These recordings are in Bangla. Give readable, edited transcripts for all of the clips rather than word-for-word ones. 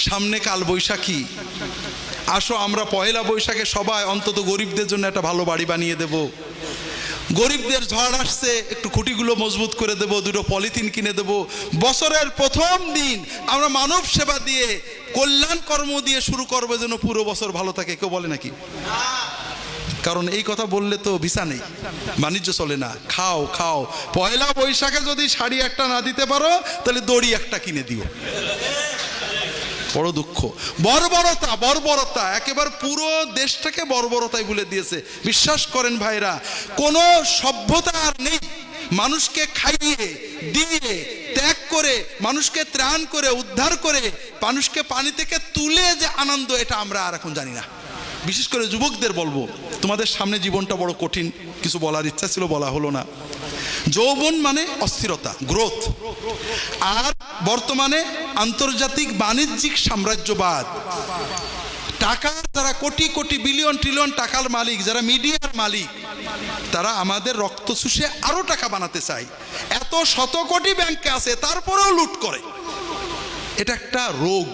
সামনে কাল বৈশাখী, আসো আমরা পয়লা বৈশাখে সবাই অন্তত গরিবদের জন্য একটা ভালো বাড়ি বানিয়ে দেব। গরিবদের ঝড় আসছে, একটু খুঁটিগুলো মজবুত করে দেব, দুটো পলিথিন কিনে দেব। বছরের প্রথম দিন আমরা মানব সেবা দিয়ে, কল্যাণ কর্ম দিয়ে শুরু করবো, যেন পুরো বছর ভালো থাকে। কেউ বলে নাকি? কারণ এই কথা বললে তো ভিসা নেই, বাণিজ্য চলে না। খাও খাও, পয়লা বৈশাখে যদি শাড়ি একটা না দিতে পারো তাহলে দড়ি একটা কিনে দিও। বড় দুঃখ, বর্বরতা, বর্বরতা একেবারে পুরো দেশটাকে বর্বরতায় ভুলে দিয়েছে। বিশ্বাস করেন ভাইরা, কোনো সভ্যতা আর নেই। মানুষকে খাইয়ে দিয়ে ত্যাগ করে, মানুষকে ত্রাণ করে, উদ্ধার করে, মানুষকে পানি থেকে তুলে যে আনন্দ, এটা আমরা আর এখন জানি না। বিশেষ করে যুবকদের বলবো, তোমাদের সামনে জীবনটা বড় কঠিন, কিছু বলার ইচ্ছা ছিল, বলা হলো না। যৌবন মানে অস্থিরতা, গ্রোথ। আর বর্তমানে আন্তর্জাতিক বাণিজ্যিক সাম্রাজ্যবাদ, টাকার যারা কোটি কোটি বিলিয়ন ট্রিলিয়ন টাকার মালিক, যারা মিডিয়ার মালিক, তারা আমাদের রক্ত চুষে আরো টাকা বানাতে চায়। এত শত কোটি ব্যাংকে আছে, তারপরেও লুট করে। এটা একটা রোগ।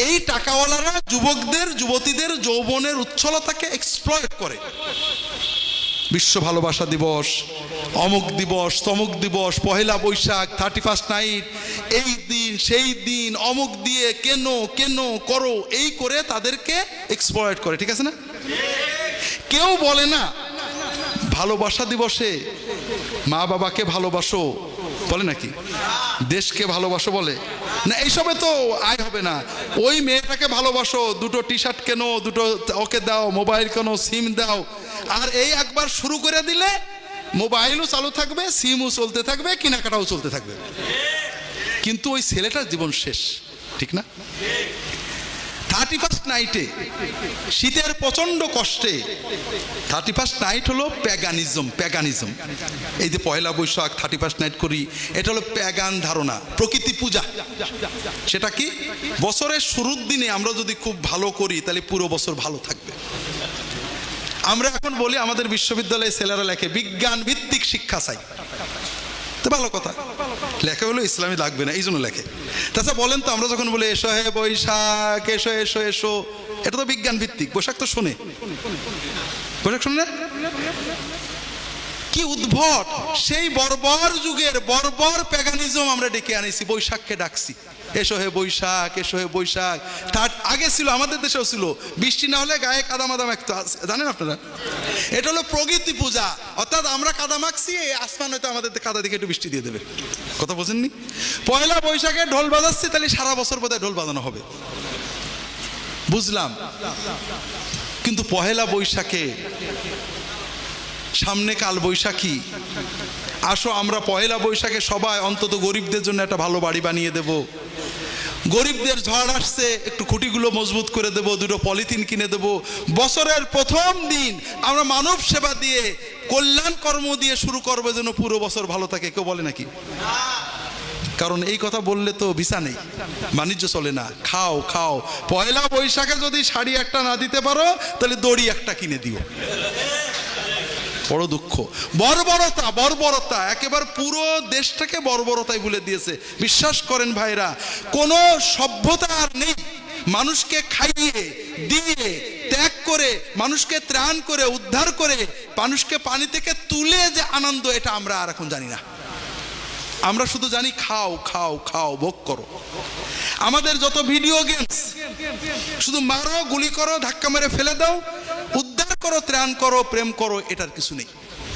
এই টাকাওয়ালারা যুবকদের, যুবতীদের যৌবনের উচ্ছলতাকে এক্সপ্লয়েট করে। বিশ্ব ভালোবাসা দিবস, অমুক দিবস, তমুক দিবস, পহেলা বৈশাখ, 31 নাইট, এই দিন সেই দিন, অমুক দিয়ে কেন কেন করো, এই করে তাদেরকে এক্সপ্লয়েট করে। ঠিক আছে না? কেউ বলে না ভালোবাসা দিবসে মা বাবাকে ভালোবাসো, বলে নাকি? দেশকে ভালোবাসো বলে না? এইসবে তো আয় হবে না। ওই মেয়েটাকে ভালোবাসো, দুটো টি শার্ট কেনো, দুটো ওকে দাও, মোবাইল কেনো, সিম দাও। আর এই একবার শুরু করে দিলে মোবাইলও চালু থাকবে, সিমও চলতে থাকবে, কেনাকাটাও চলতে থাকবে। কিন্তু ওই ছেলেটার জীবন শেষ। ঠিক না? 31 নাইটে, শীতের প্রচন্ড কষ্টে, 31 নাইট হলো প্যাগানিজম। প্যাগানিজম, এই যে পয়লা বৈশাখ 31 নাইট করি, এটা হলো প্যাগান ধারণা, প্রকৃতি পূজা। সেটা কি? বছরের শুরুর দিনে আমরা যদি খুব ভালো করি তাহলে পুরো বছর ভালো থাকবে। আমরা এখন বলি, আমাদের বিশ্ববিদ্যালয়ে ছেলেরা লেখে বিজ্ঞান ভিত্তিক শিক্ষা চাই। তো ভালো কথা, লেখা হলো ইসলামী লাগবে না, এই জন্য লেখে। তাছাড়া বলেন তো, আমরা যখন বলি এসো হে বৈশাখ, এসো এসো এসো, এটা তো বিজ্ঞান ভিত্তিক। বৈশাখ তো শোনে, বৈশাখ শোনে না? কি উদ্ভট! সেই বর্বর যুগের বর্বর প্যাগানিজম আমরা ডেকে আনিছি, বৈশাখকে ডাকছি এসো হে বৈশাখ, এসো হে বৈশাখ। তার আগে ছিল, আমাদের দেশেও ছিল, বৃষ্টি না হলে গায়ে কাদা মাদা মাখতো, জানেন আপনারা? এটা হলো প্রকৃতি পূজা। অর্থাৎ আমরা কাদা মাখছি, এই আসমান হয়তো আমাদের কাদা দিকে একটু বৃষ্টি দিয়ে দেবে। কথা বোঝেননি? পয়লা বৈশাখে ঢোল বাজাচ্ছি, তাহলে সারা বছর বোধহয় ঢোল বাজানো হবে। বুঝলাম, কিন্তু পহেলা বৈশাখে, সামনে কাল বৈশাখী, আসো আমরা পয়লা বৈশাখে সবাই অন্তত গরিবদের জন্য একটা ভালো বাড়ি বানিয়ে দেব। গরিবদের ঝড় আসছে, একটু খুঁটিগুলো মজবুত করে দেব, দুটো পলিথিন কিনে দেব। বছরের প্রথম দিন আমরা মানব সেবা দিয়ে, কল্যাণ কর্ম দিয়ে শুরু করবো, যেন পুরো বছর ভালো থাকে। কেউ বলে নাকি? কারণ এই কথা বললে তো ভিসা নেই, বাণিজ্য চলে না। খাও খাও, পয়লা বৈশাখে যদি শাড়ি একটা না দিতে পারো তাহলে দড়ি একটা কিনে দিও। বড় দুঃখ, বর্বরতা, বর্বরতা একেবারে পুরো দেশটাকে বর্বরতায় ভুলে দিয়েছে। বিশ্বাস করেন ভাইরা, কোনো সভ্যতা আর নেই। মানুষকে খাইয়ে দিয়ে ত্যাগ করে, মানুষকে ত্রাণ করে, উদ্ধার করে, মানুষকে পানি থেকে তুলে যে আনন্দ, এটা আমরা আর এখন জানি না। আমরা শুধু জানি খাও খাও খাও, ভোগ করো। আমাদের যত ভিডিও গেমস, শুধু মারো, গুলি করো, ধাক্কা মেরে ফেলে দাও, উদ্ধার করো, ত্রাণ করো, প্রেম করো, এটার কিছু নেই।